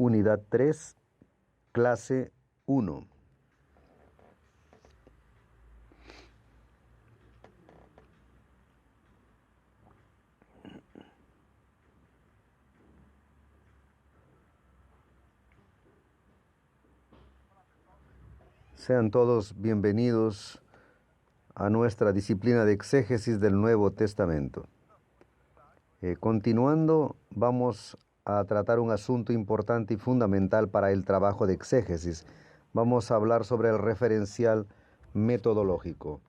Unidad 3, clase 1. Sean todos bienvenidos a nuestra disciplina de exégesis del Nuevo Testamento. Continuando, vamos a tratar un asunto importante y fundamental para el trabajo de exégesis. Vamos a hablar sobre el referencial metodológico.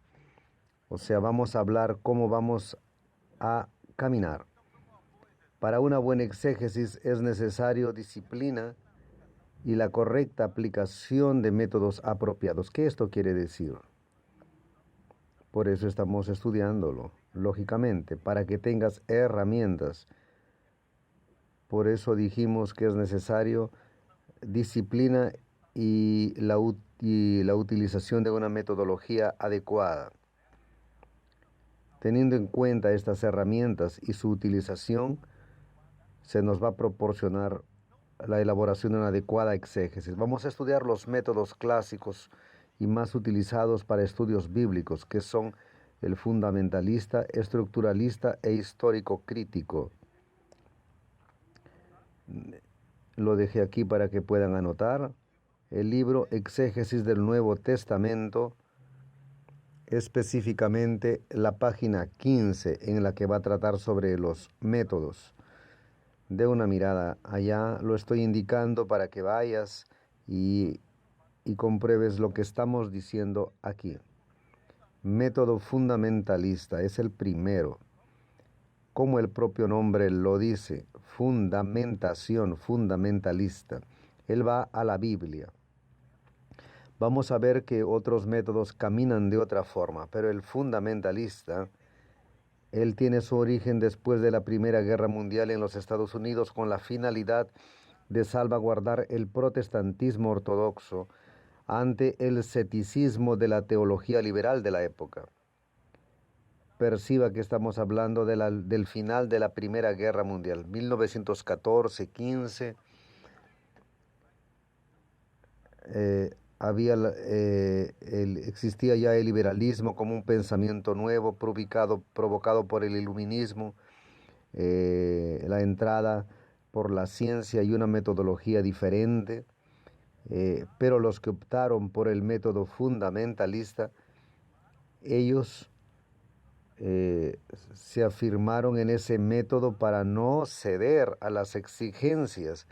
O sea, vamos a hablar cómo vamos a caminar. Para una buena exégesis es necesario disciplina y la correcta aplicación de métodos apropiados. ¿Qué esto quiere decir? Por eso estamos estudiándolo, lógicamente, para que tengas herramientas. Por eso dijimos que es necesario disciplina y la utilización de una metodología adecuada. Teniendo en cuenta estas herramientas y su utilización, se nos va a proporcionar la elaboración de una adecuada exégesis. Vamos a estudiar los métodos clásicos y más utilizados para estudios bíblicos, que son el fundamentalista, estructuralista e histórico crítico. Lo dejé aquí para que puedan anotar. El libro Exégesis del Nuevo Testamento, específicamente la página 15, en la que va a tratar sobre los métodos. De una mirada allá, lo estoy indicando para que vayas y compruebes lo que estamos diciendo aquí. Método fundamentalista es el primero. Como el propio nombre lo dice, fundamentación, fundamentalista. Él va a la Biblia. Vamos a ver que otros métodos caminan de otra forma, pero el fundamentalista, él tiene su origen después de la Primera Guerra Mundial en los Estados Unidos con la finalidad de salvaguardar el protestantismo ortodoxo ante el escepticismo de la teología liberal de la época. Perciba que estamos hablando del final de la Primera Guerra Mundial, 1914-15. Existía ya el liberalismo como un pensamiento nuevo provocado por el iluminismo, la entrada por la ciencia y una metodología diferente, pero los que optaron por el método fundamentalista, ellos se afirmaron en ese método para no ceder a las exigencias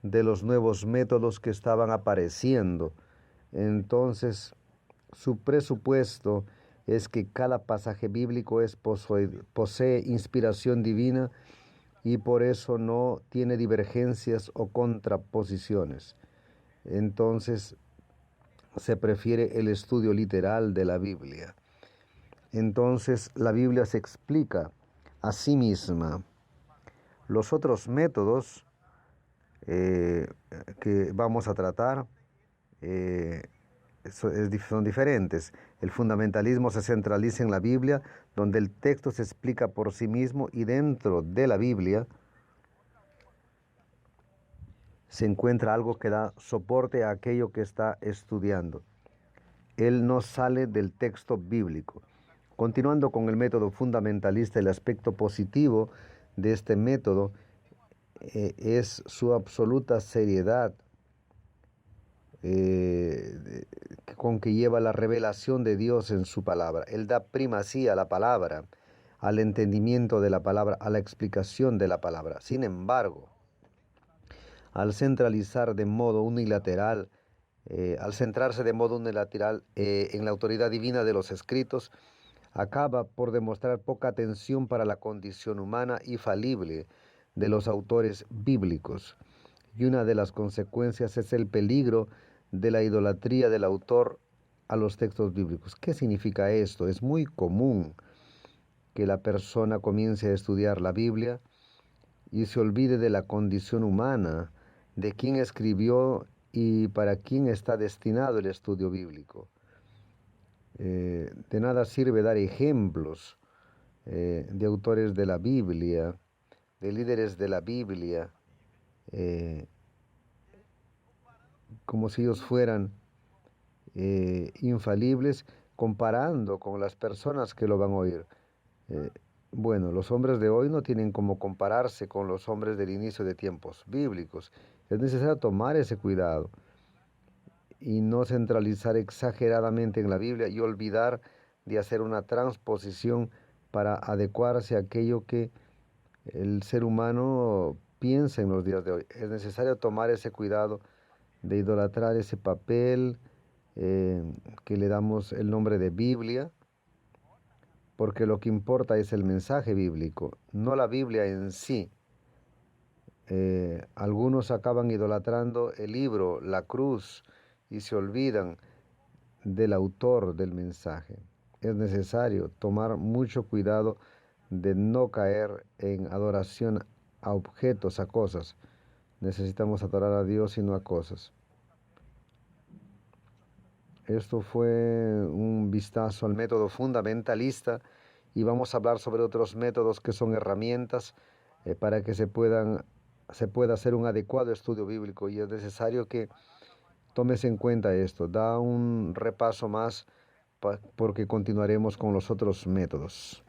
de los nuevos métodos que estaban apareciendo. Entonces, su presupuesto es que cada pasaje bíblico posee inspiración divina y por eso no tiene divergencias o contraposiciones. Entonces, se prefiere el estudio literal de la Biblia. Entonces, la Biblia se explica a sí misma. Los otros métodos que vamos a tratar son diferentes. El fundamentalismo se centraliza en la Biblia, donde el texto se explica por sí mismo y dentro de la Biblia se encuentra algo que da soporte a aquello que está estudiando. Él no sale del texto bíblico. Continuando con el método fundamentalista, el aspecto positivo de este método es su absoluta seriedad con que lleva la revelación de Dios en su palabra. Él da primacía a la palabra, al entendimiento de la palabra, a la explicación de la palabra. Sin embargo, al centralizar de modo unilateral, al centrarse de modo unilateral en la autoridad divina de los escritos, acaba por demostrar poca atención para la condición humana y falible de los autores bíblicos. Y una de las consecuencias es el peligro de la idolatría del autor a los textos bíblicos. ¿Qué significa esto? Es muy común que la persona comience a estudiar la Biblia y se olvide de la condición humana, de quién escribió y para quién está destinado el estudio bíblico. De nada sirve dar ejemplos de autores de la Biblia, de líderes de la Biblia, como si ellos fueran infalibles, comparando con las personas que lo van a oír. Eh, bueno, los hombres de hoy no tienen como compararse con los hombres del inicio de tiempos bíblicos. Es necesario tomar ese cuidado y no centralizar exageradamente en la Biblia y olvidar de hacer una transposición para adecuarse a aquello que el ser humano piensa en los días de hoy. Es necesario tomar ese cuidado de idolatrar ese papel eh, que le damos el nombre de Biblia, porque lo que importa es el mensaje bíblico, no la Biblia en sí. Algunos acaban idolatrando el libro, la cruz, y se olvidan del autor del mensaje. Es necesario tomar mucho cuidado de no caer en adoración a objetos, a cosas. Necesitamos adorar a Dios y no a cosas. Esto fue un vistazo al método fundamentalista y vamos a hablar sobre otros métodos que son herramientas para que se pueda hacer un adecuado estudio bíblico y es necesario que tomes en cuenta esto. Da un repaso más porque continuaremos con los otros métodos.